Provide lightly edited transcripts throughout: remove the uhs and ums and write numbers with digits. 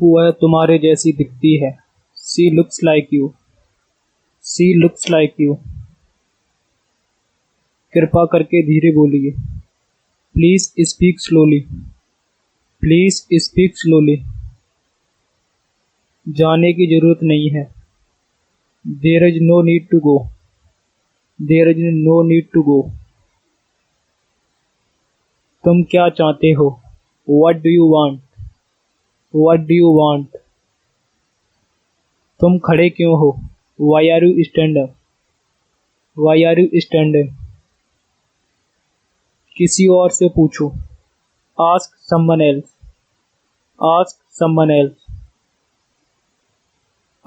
वह तुम्हारे जैसी दिखती है। She looks like you. She looks like you. कृपा करके धीरे बोलिए। Please speak slowly. Please speak slowly. जाने की जरूरत नहीं है। There is no need to go. There is no need to go. तुम क्या चाहते हो? What do you want? What do you want? तुम खड़े क्यों हो? Why are you standing? Why are you standing? किसी और से पूछो। Ask someone else. Ask someone else.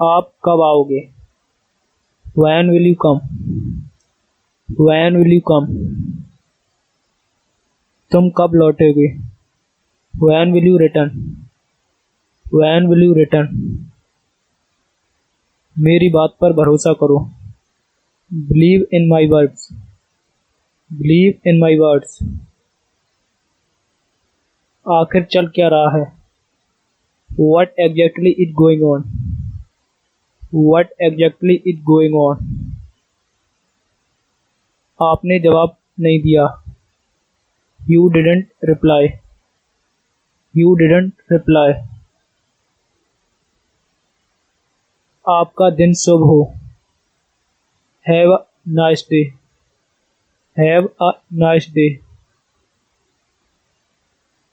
आप कब आओगे? When will you come? When will you come? तुम कब लौटोगे? When will you return? When will you return? मेरी बात पर भरोसा करो। Believe in my words. Believe in my words. आखिर चल क्या रहा है? What exactly is going on? What exactly is going on? आपने जवाब नहीं दिया। You didn't reply. You didn't reply. आपका दिन शुभ हो। Have a nice day. Have a nice day.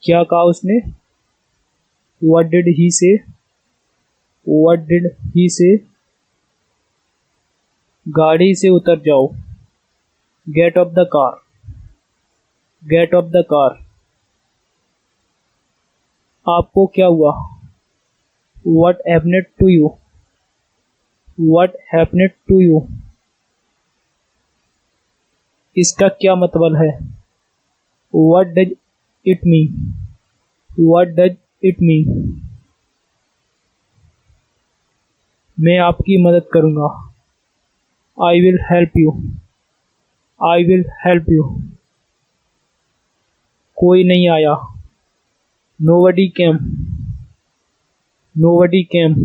क्या कहा उसने? What did he say? What did he say? गाड़ी से उतर जाओ। Get off the car. Get off the car. आपको क्या हुआ? What happened to you? What happened to you? इसका क्या मतलब है? What does it mean? What does it mean? मैं आपकी मदद करूँगा। I will help you. I will help you. कोई नहीं आया। Nobody came. Nobody came.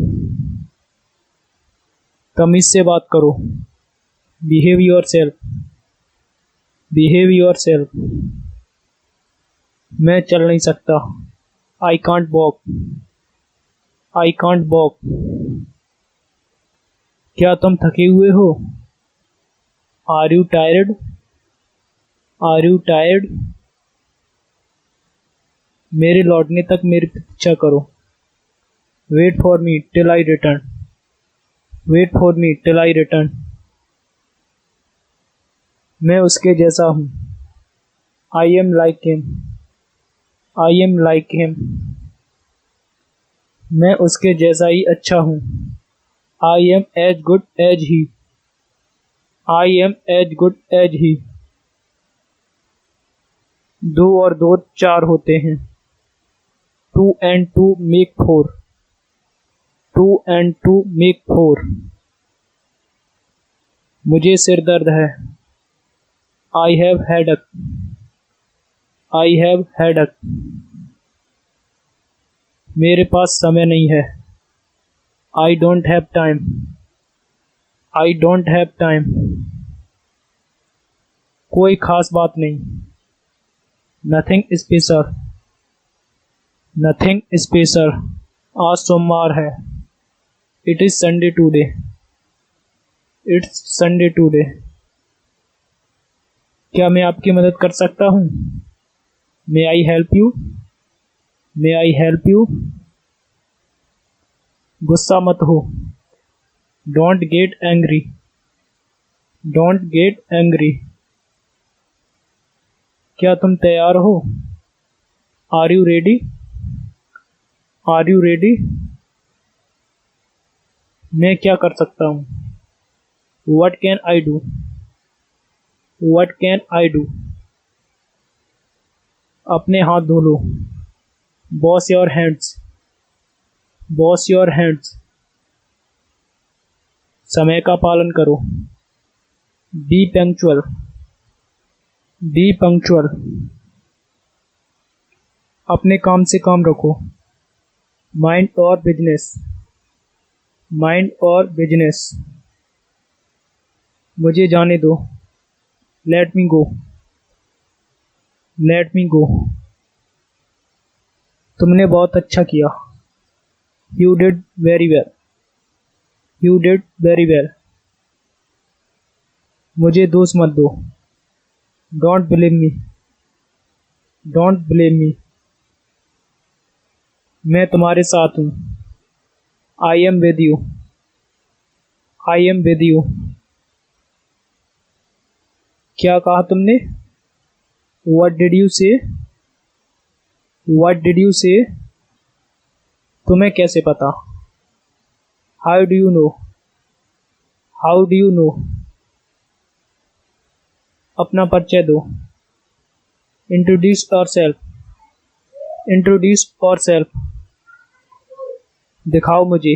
तमीज़ से बात करो। Behave yourself. Behave yourself. मैं चल नहीं सकता। I can't walk. I can't walk. क्या तुम थके हुए हो? Are you tired? Are you tired? मेरे लौटने तक मेरी प्रतीक्षा करो। Wait for me till I return. Wait for me till I return. मैं उसके जैसा हूँ। I am like him. I am like him. मैं उसके जैसा ही अच्छा हूँ। I am as good as he. I am as good as he. 2 और 2 4 होते हैं। 2 and 2 make 4. 2 and 2 make 4. मुझे सिर दर्द है। I have headache. I have headache. मेरे पास समय नहीं है। I don't have time. I don't have time. कोई खास बात नहीं। Nothing special. Nothing special. आज सोमवार है। It is Sunday today. It's Sunday today. क्या मैं आपकी मदद कर सकता हूँ? May I help you? May I help you? गुस्सा मत हो। Don't get angry. Don't get angry. क्या तुम तैयार हो? Are you ready? Are you ready? मैं क्या कर सकता हूँ? What can I do? What can I do? अपने हाथ धो लो। Wash your hands. Wash your hands. समय का पालन करो। Be punctual. Be punctual. अपने काम से काम रखो। माइंड और बिजनेस, माइंड और बिजनेस। मुझे जाने दो, लेट मी गो, लेट मी गो। तुमने बहुत अच्छा किया, you did very well, you did very well. मुझे दोष मत दो, don't blame me, don't blame me. मैं तुम्हारे साथ हूँ, I am with you, I am with you. क्या कहा तुमने? व्हाट डिड यू से? व्हाट डिड यू से? तुम्हें कैसे पता? How do you know? How do you know? अपना परिचय दो, इंट्रोड्यूस योरसेल्फ, इंट्रोड्यूस योरसेल्फ। दिखाओ मुझे,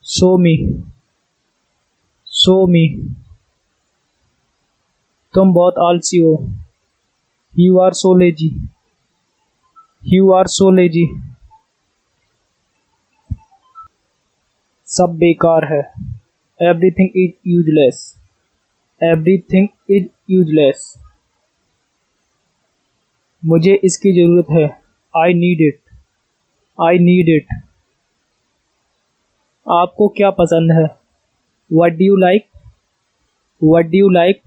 शो मी, शो मी। तुम बहुत आलसी हो, you are so lazy, you are so lazy. सब बेकार है, everything is useless, everything is useless. मुझे इसकी ज़रूरत है, I need it, I need it. आपको क्या पसंद है? What do you like? What do you like?